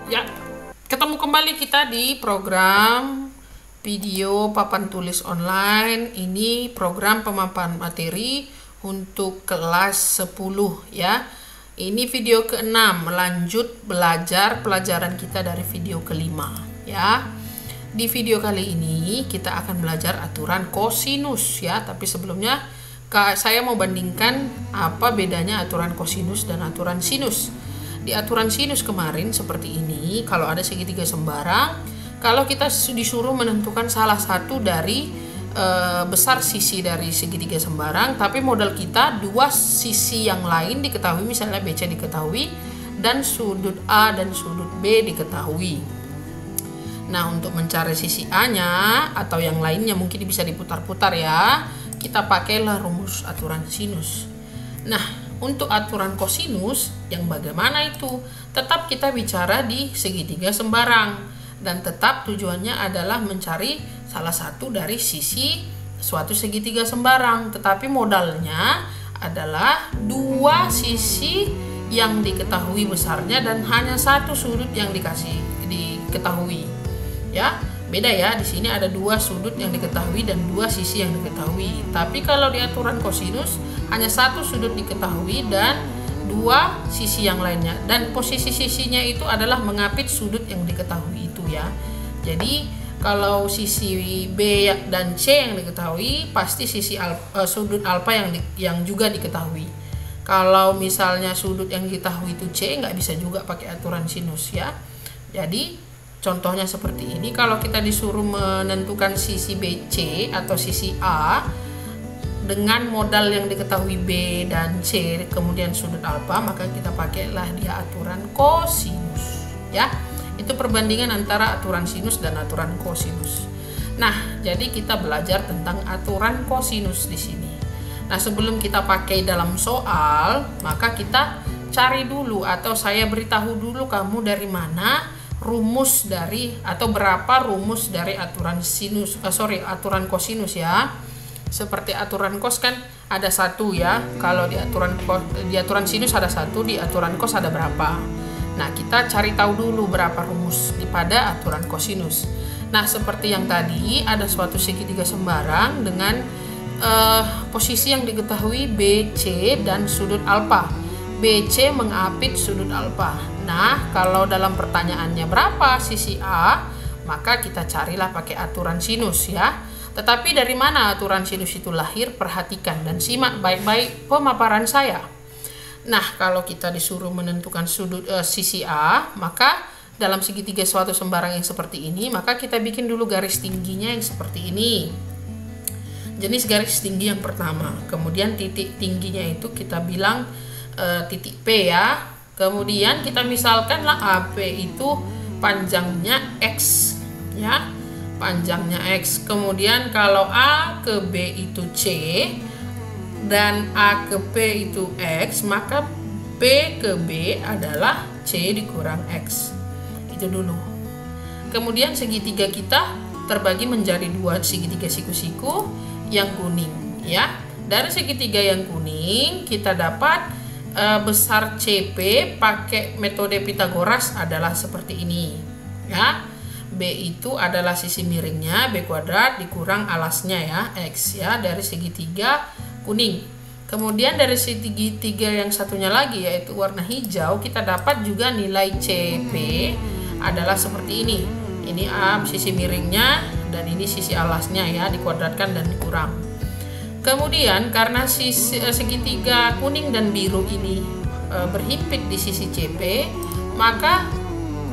Ya, ketemu kembali kita di program video papan tulis online. Ini program pemaparan materi untuk kelas 10 ya. Ini video ke-6, melanjut belajar pelajaran kita dari video ke-5 ya. Di video kali ini kita akan belajar aturan kosinus ya, tapi sebelumnya saya mau bandingkan apa bedanya aturan kosinus dan aturan sinus. Di aturan sinus kemarin seperti ini, kalau ada segitiga sembarang, kalau kita disuruh menentukan salah satu dari besar sisi dari segitiga sembarang, tapi modal kita dua sisi yang lain diketahui, misalnya BC diketahui dan sudut A dan sudut B diketahui. Nah, untuk mencari sisi A-nya atau yang lainnya mungkin bisa diputar-putar ya, kita pakailah rumus aturan sinus. Nah, untuk aturan kosinus yang bagaimana itu? Tetap kita bicara di segitiga sembarang dan tetap tujuannya adalah mencari salah satu dari sisi suatu segitiga sembarang, tetapi modalnya adalah dua sisi yang diketahui besarnya dan hanya satu sudut yang diketahui. Ya, beda ya, di sini ada dua sudut yang diketahui dan dua sisi yang diketahui. Tapi kalau di aturan kosinus hanya satu sudut diketahui dan dua sisi yang lainnya, dan posisi sisinya itu adalah mengapit sudut yang diketahui itu ya. Jadi kalau sisi B dan C yang diketahui, pasti sisi sudut alfa yang juga diketahui. Kalau misalnya sudut yang diketahui itu C, nggak bisa juga pakai aturan sinus ya. Jadi contohnya seperti ini, kalau kita disuruh menentukan sisi BC atau sisi A dengan modal yang diketahui B dan C, kemudian sudut alfa, maka kita pakailah dia aturan kosinus ya. Itu perbandingan antara aturan sinus dan aturan kosinus. Nah, jadi kita belajar tentang aturan kosinus di sini. Nah, sebelum kita pakai dalam soal, maka kita cari dulu atau saya beritahu dulu kamu dari mana rumus dari atau berapa rumus dari aturan sinus, aturan kosinus ya. Seperti aturan kos kan ada satu ya. Kalau di aturan sinus ada satu, di aturan kos ada berapa. Nah, kita cari tahu dulu berapa rumus pada aturan kosinus. Nah, seperti yang tadi, ada suatu segitiga sembarang dengan posisi yang diketahui BC dan sudut alfa. BC mengapit sudut alfa. Nah, kalau dalam pertanyaannya berapa sisi A, maka kita carilah pakai aturan sinus ya. Tetapi dari mana aturan sinus itu lahir? Perhatikan dan simak baik-baik pemaparan saya. Nah, kalau kita disuruh menentukan sudut sisi A, maka dalam segitiga suatu sembarang yang seperti ini, maka kita bikin dulu garis tingginya yang seperti ini. Jenis garis tinggi yang pertama. Kemudian titik tingginya itu kita bilang titik P ya. Kemudian kita misalkanlah AP itu panjangnya X ya. Panjangnya X. Kemudian kalau A ke B itu C dan A ke P itu X, maka P ke B adalah C dikurang X. Itu dulu. Kemudian segitiga kita terbagi menjadi dua segitiga siku-siku yang kuning ya. Dari segitiga yang kuning kita dapat besar CP pakai metode Pitagoras adalah seperti ini ya. B itu adalah sisi miringnya, B kuadrat dikurang alasnya ya, X ya, dari segitiga kuning. Kemudian dari segitiga yang satunya lagi yaitu warna hijau, kita dapat juga nilai CP adalah seperti ini. Ini A sisi miringnya dan ini sisi alasnya ya, dikuadratkan dan dikurang. Kemudian karena segitiga kuning dan biru ini berhimpit di sisi CP, maka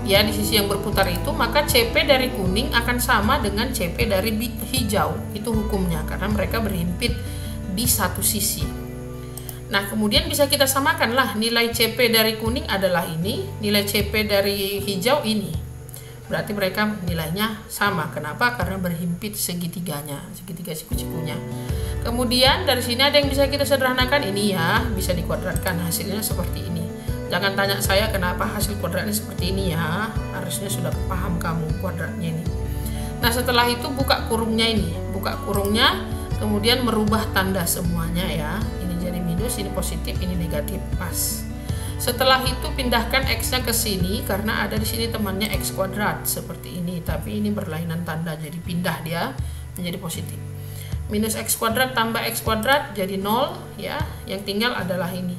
ya di sisi yang berputar itu, maka CP dari kuning akan sama dengan CP dari hijau. Itu hukumnya karena mereka berhimpit di satu sisi. Nah, kemudian bisa kita samakan lah, nilai CP dari kuning adalah ini, nilai CP dari hijau ini. Berarti mereka nilainya sama. Kenapa? Karena berhimpit segitiganya, segitiga siku-sikunya. Kemudian dari sini ada yang bisa kita sederhanakan, ini ya, bisa dikuadratkan, hasilnya seperti ini. Jangan tanya saya kenapa hasil kuadratnya seperti ini ya. Harusnya sudah paham kamu kuadratnya ini. Nah, setelah itu buka kurungnya ini. Buka kurungnya, kemudian merubah tanda semuanya ya. Ini jadi minus, ini positif, ini negatif. Pas. Setelah itu pindahkan X-nya ke sini karena ada di sini temannya X kuadrat seperti ini, tapi ini berlainan tanda jadi pindah dia menjadi positif. Minus X kuadrat tambah X kuadrat jadi 0 ya, yang tinggal adalah ini.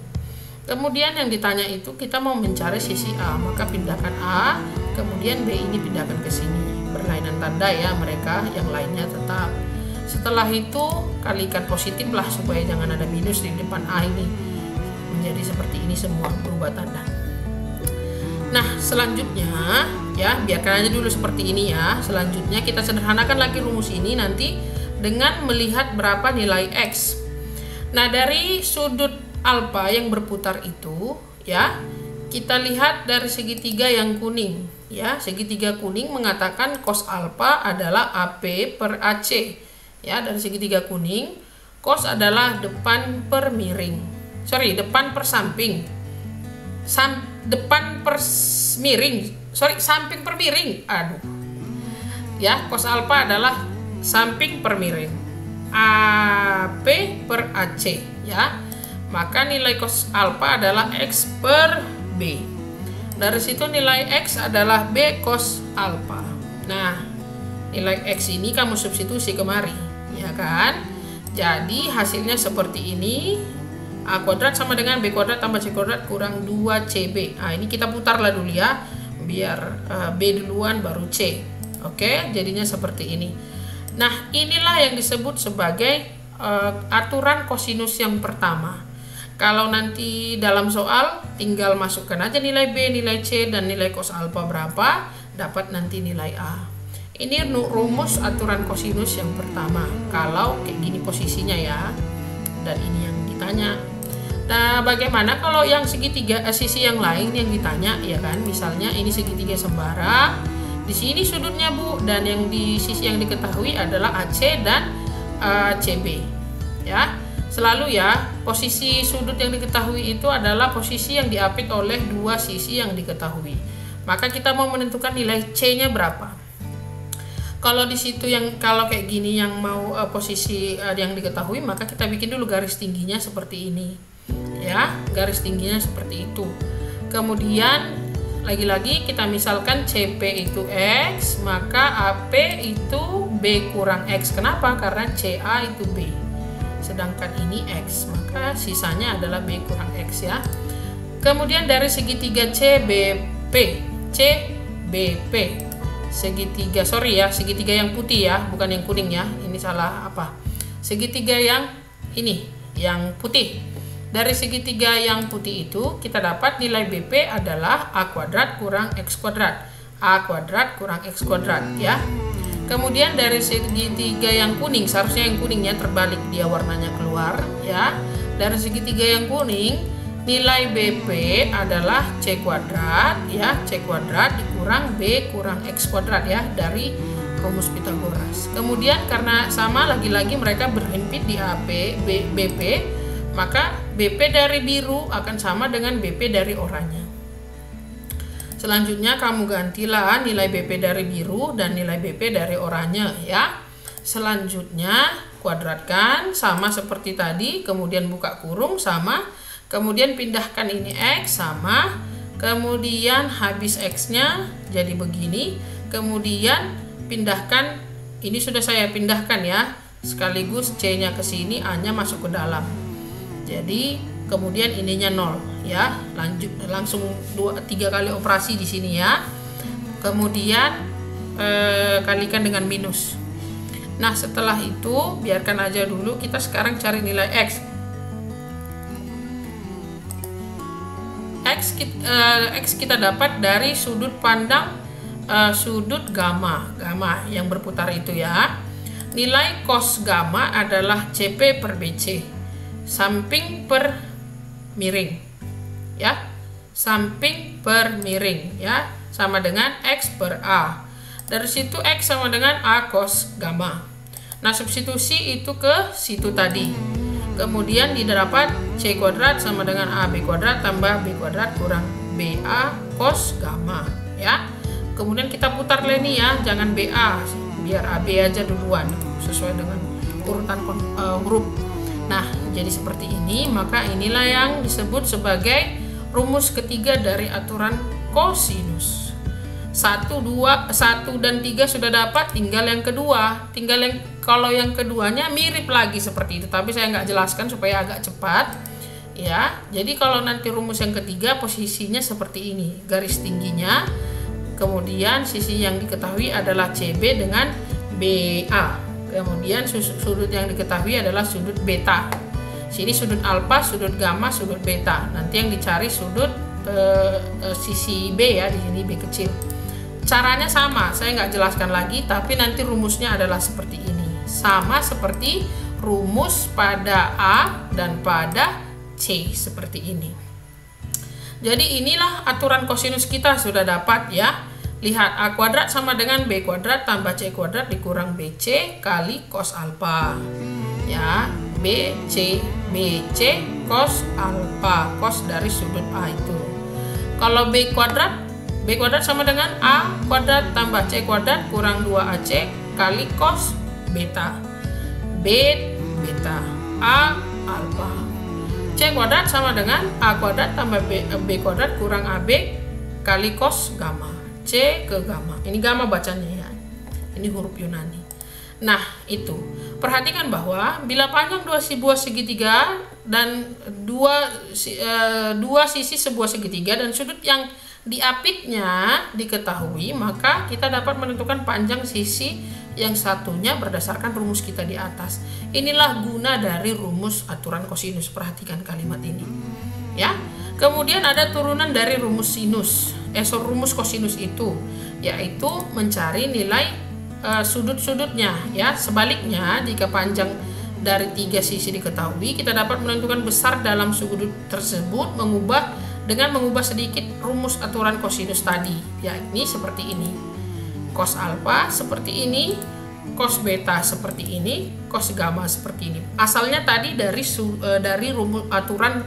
Kemudian yang ditanya itu kita mau mencari sisi A, maka pindahkan A, kemudian B ini pindahkan ke sini. Berlainan tanda ya mereka, yang lainnya tetap. Setelah itu kalikan positif lah supaya jangan ada minus di depan A ini. Menjadi seperti ini semua berubah tanda. Nah selanjutnya ya biarkan aja dulu seperti ini ya. Selanjutnya kita sederhanakan lagi rumus ini nanti dengan melihat berapa nilai X. Nah dari sudut alfa yang berputar itu ya, kita lihat dari segitiga yang kuning ya. Segitiga kuning mengatakan cos alfa adalah AP per AC ya. Dari segitiga kuning cos adalah depan per miring, depan per samping, depan per miring, samping per miring, ya. Cos alfa adalah samping per miring, AP per AC ya. Maka nilai cos alfa adalah X per B. Dari situ nilai X adalah B cos alfa. Nah, nilai X ini kamu substitusi kemari, ya kan? Jadi hasilnya seperti ini. A kuadrat sama dengan B kuadrat tambah C kuadrat kurang 2CB. Nah, ini kita putarlah dulu ya, biar B duluan baru C. Oke, jadinya seperti ini. Nah, inilah yang disebut sebagai aturan kosinus yang pertama. Kalau nanti dalam soal tinggal masukkan aja nilai B, nilai C, dan nilai cos alfa berapa, dapat nanti nilai A. Ini rumus aturan kosinus yang pertama. Kalau kayak gini posisinya ya, dan ini yang ditanya. Nah, bagaimana kalau yang segitiga sisi yang lain yang ditanya ya kan? Misalnya ini segitiga sembara, di sini sudutnya Bu, dan yang di sisi yang diketahui adalah AC dan CB ya. Selalu ya, posisi sudut yang diketahui itu adalah posisi yang diapit oleh dua sisi yang diketahui. Maka kita mau menentukan nilai C-nya berapa. Kalau di situ kalau kayak gini yang mau posisi yang diketahui, maka kita bikin dulu garis tingginya seperti ini. Ya, garis tingginya seperti itu. Kemudian lagi-lagi kita misalkan CP itu X, maka AP itu B kurang X. Kenapa? Karena CA itu B. Sedangkan ini X, maka sisanya adalah B kurang X ya. Kemudian dari segitiga CBP, segitiga yang putih ya, bukan yang kuning ya, ini salah apa, segitiga yang ini, yang putih. Dari segitiga yang putih itu kita dapat nilai BP adalah A kuadrat kurang X kuadrat, A kuadrat kurang X kuadrat ya. Kemudian dari segitiga yang kuning, seharusnya yang kuningnya terbalik, dia warnanya keluar ya. Dari segitiga yang kuning, nilai BP adalah C kuadrat ya, C kuadrat dikurang B kurang X kuadrat ya, dari rumus Pitagoras. Kemudian karena sama, lagi-lagi mereka berhimpit di AP, BP, maka BP dari biru akan sama dengan BP dari oranye. Selanjutnya kamu gantilah nilai BP dari biru dan nilai BP dari oranye ya. Selanjutnya kuadratkan sama seperti tadi, kemudian buka kurung sama, kemudian pindahkan ini X sama, kemudian habis X-nya jadi begini, kemudian pindahkan, ini sudah saya pindahkan ya, sekaligus C-nya ke sini, A-nya masuk ke dalam. Jadi kemudian ininya 0 ya, langsung 3 kali operasi di sini ya. Kemudian kalikan dengan minus. Nah setelah itu biarkan aja dulu, kita sekarang cari nilai X. X kita dapat dari sudut pandang sudut gamma yang berputar itu ya. Nilai cos gamma adalah CP per BC, samping per miring ya, samping per miring ya, sama dengan X per A. Dari situ X sama dengan A cos gamma. Nah substitusi itu ke situ tadi, kemudian didapat C kuadrat sama dengan AB kuadrat tambah B kuadrat kurang BA cos gamma ya. Kemudian kita putar ini ya, jangan BA, biar AB aja duluan sesuai dengan urutan huruf. Nah, jadi seperti ini, maka inilah yang disebut sebagai rumus ketiga dari aturan kosinus. 1, 2, 1 dan 3 sudah dapat, tinggal yang kedua. Kalau yang keduanya mirip lagi seperti itu, tapi saya nggak jelaskan supaya agak cepat. Ya, jadi kalau nanti rumus yang ketiga posisinya seperti ini, garis tingginya, kemudian sisi yang diketahui adalah CB dengan BA, kemudian sudut yang diketahui adalah sudut beta. Sini sudut alfa, sudut gamma, sudut beta. Nanti yang dicari sudut sisi B ya, di sini B kecil. Caranya sama, saya nggak jelaskan lagi, tapi nanti rumusnya adalah seperti ini, sama seperti rumus pada A dan pada C seperti ini. Jadi inilah aturan kosinus kita sudah dapat ya. Lihat, A kuadrat sama dengan B kuadrat tambah C kuadrat dikurang BC kali cos alfa. Ya, BC cos alfa, cos dari sudut A itu. Kalau B kuadrat sama dengan A kuadrat tambah C kuadrat kurang 2AC kali cos beta. Beta A alfa. C kuadrat sama dengan A kuadrat tambah B kuadrat kurang AB kali cos gamma. C ke gamma. Ini gamma bacanya ya. Ini huruf Yunani. Nah, itu. Perhatikan bahwa bila panjang dua buah segitiga dan dua sisi sebuah segitiga dan sudut yang diapitnya diketahui, maka kita dapat menentukan panjang sisi yang satunya berdasarkan rumus kita di atas. Inilah guna dari rumus aturan kosinus. Perhatikan kalimat ini. Ya. Kemudian ada turunan dari rumus sinus. Rumus kosinus itu yaitu mencari nilai sudut-sudutnya ya. Sebaliknya, jika panjang dari 3 sisi diketahui, kita dapat menentukan besar dalam sudut tersebut dengan mengubah sedikit rumus aturan kosinus tadi, yakni seperti ini. Cos alfa seperti ini, cos beta seperti ini, cos gamma seperti ini. Asalnya tadi dari rumus aturan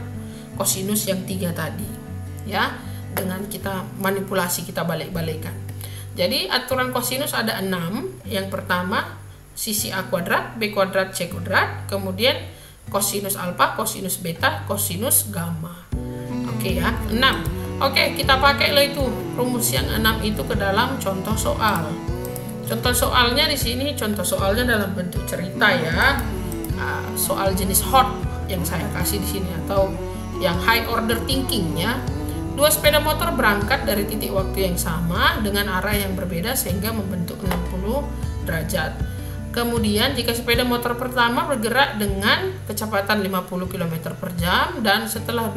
kosinus yang 3 tadi. Ya, dengan kita manipulasi, kita balik-balikkan. Jadi aturan kosinus ada 6. Yang pertama sisi A kuadrat, B kuadrat, C kuadrat, kemudian kosinus alfa, kosinus beta, kosinus gamma. Oke ya, 6. Oke, kita pakai lah itu rumus yang 6 itu ke dalam contoh soal. Contoh soalnya di sini, contoh soalnya dalam bentuk cerita ya. Soal jenis hot yang saya kasih di sini atau yang high order thinking ya. 2 sepeda motor berangkat dari titik waktu yang sama dengan arah yang berbeda sehingga membentuk 60 derajat. Kemudian jika sepeda motor pertama bergerak dengan kecepatan 50 km per jam dan setelah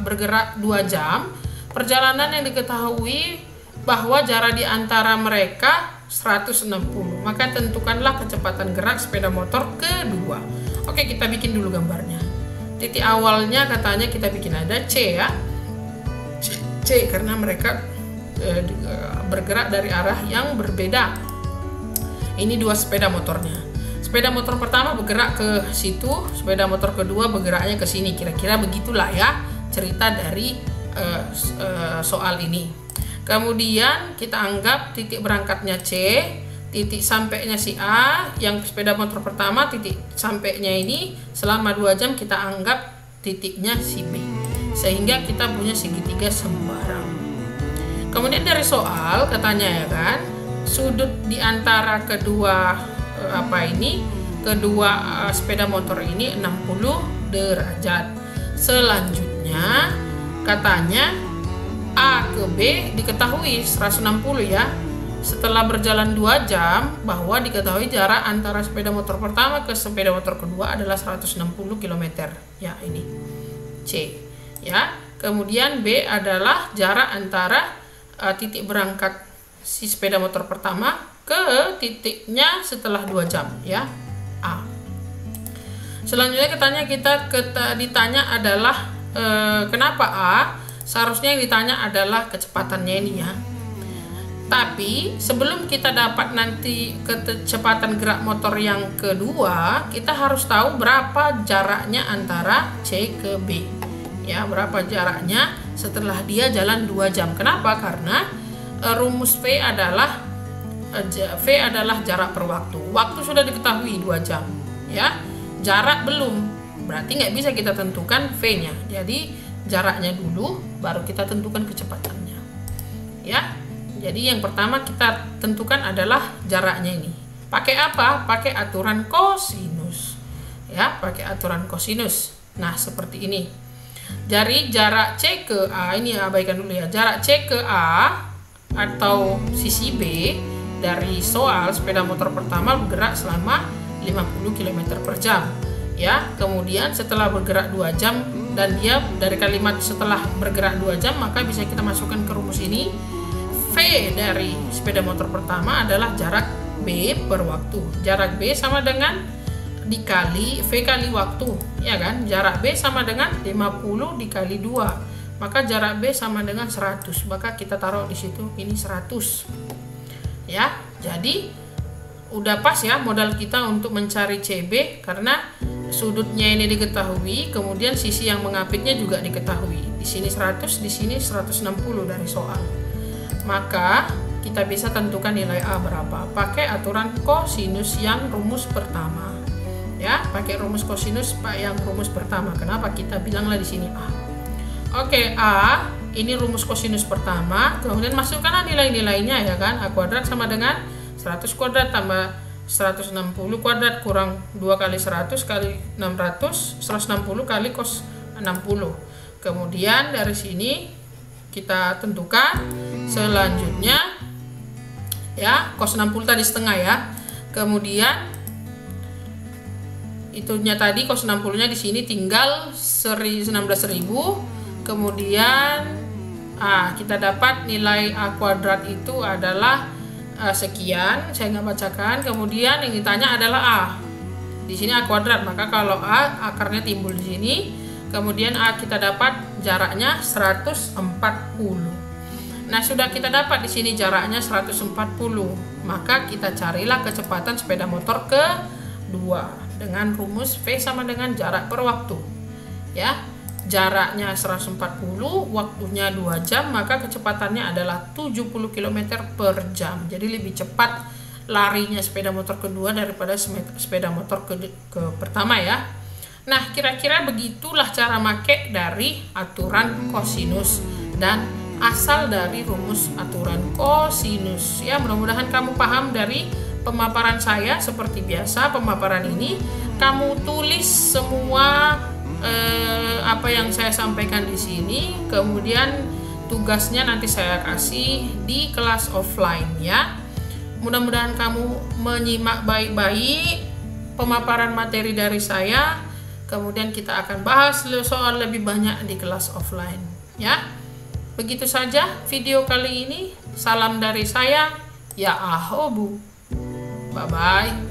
bergerak 2 jam, perjalanan yang diketahui bahwa jarak di antara mereka 160. Maka tentukanlah kecepatan gerak sepeda motor kedua. Oke, kita bikin dulu gambarnya. Titik awalnya katanya kita bikin ada C ya. C karena mereka bergerak dari arah yang berbeda. Ini 2 sepeda motornya. Sepeda motor pertama bergerak ke situ, sepeda motor kedua bergeraknya ke sini. Kira-kira begitulah ya cerita dari soal ini. Kemudian kita anggap titik berangkatnya C, titik sampainya si A, yang sepeda motor pertama titik sampainya ini selama 2 jam kita anggap titiknya si B. Sehingga kita punya segitiga sembarang. Kemudian dari soal katanya ya kan, sudut di antara kedua sepeda motor ini 60 derajat. Selanjutnya katanya A ke B diketahui 160 ya. Setelah berjalan 2 jam bahwa diketahui jarak antara sepeda motor pertama ke sepeda motor kedua adalah 160 km. Ya, ini C. Ya. Kemudian B adalah jarak antara titik berangkat si sepeda motor pertama ke titiknya setelah 2 jam ya, A. Selanjutnya ditanya adalah kenapa A? Seharusnya yang ditanya adalah kecepatannya ini ya. Tapi sebelum kita dapat nanti kecepatan gerak motor yang kedua, kita harus tahu berapa jaraknya antara C ke B. Ya, berapa jaraknya setelah dia jalan 2 jam. Kenapa? Karena rumus V adalah jarak per waktu. Waktu sudah diketahui 2 jam, ya. Jarak belum, berarti nggak bisa kita tentukan V-nya. Jadi jaraknya dulu, baru kita tentukan kecepatannya. Ya. Jadi yang pertama kita tentukan adalah jaraknya ini. Pakai apa? Pakai aturan kosinus. Ya, pakai aturan kosinus. Nah, seperti ini. Dari jarak C ke A, ini abaikan dulu ya. Jarak C ke A atau sisi B dari soal sepeda motor pertama bergerak selama 50 km per jam. Ya, kemudian setelah bergerak 2 jam dan dia dari kalimat setelah bergerak 2 jam, maka bisa kita masukkan ke rumus ini. V dari sepeda motor pertama adalah jarak B per waktu. Jarak B sama dengan dikali V kali waktu, ya kan? Jarak B sama dengan 50 dikali 2. Maka jarak B sama dengan 100. Maka kita taruh di situ ini 100. Ya, jadi udah pas ya modal kita untuk mencari CB karena sudutnya ini diketahui, kemudian sisi yang mengapitnya juga diketahui. Di sini 100, di sini 160 dari soal. Maka kita bisa tentukan nilai A berapa. Pakai aturan kosinus yang rumus pertama. Ya, pakai rumus kosinus yang rumus pertama. Kenapa kita bilanglah di sini A? Oke, A ini rumus kosinus pertama. Kemudian masukkanlah nilai-nilainya ya kan. A kuadrat sama dengan 100 kuadrat tambah 160 kuadrat kurang 2 kali 100 kali 600, 160 kali cos 60. Kemudian dari sini kita tentukan selanjutnya ya, cos 60 tadi setengah ya. Kemudian itunya tadi cos 60-nya di sini tinggal 16.000. Kemudian kita dapat nilai A kuadrat itu adalah sekian, saya nggak bacakan. Kemudian yang ditanya adalah A. Di sini A kuadrat, maka kalau A akarnya timbul di sini. Kemudian A kita dapat jaraknya 140. Nah, sudah kita dapat di sini jaraknya 140. Maka kita carilah kecepatan sepeda motor kedua dengan rumus V sama dengan jarak per waktu. Ya. Jaraknya 140, waktunya 2 jam, maka kecepatannya adalah 70 km per jam. Jadi lebih cepat larinya sepeda motor kedua daripada sepeda motor ke pertama ya. Nah, kira-kira begitulah cara make dari aturan kosinus dan asal dari rumus aturan kosinus. Ya, mudah-mudahan kamu paham dari pemaparan saya. Seperti biasa, pemaparan ini kamu tulis semua apa yang saya sampaikan di sini, kemudian tugasnya nanti saya kasih di kelas offline ya. Mudah-mudahan kamu menyimak baik-baik pemaparan materi dari saya, kemudian kita akan bahas soal lebih banyak di kelas offline ya. Begitu saja video kali ini. Salam dari saya, ya ahobu. Bye bye.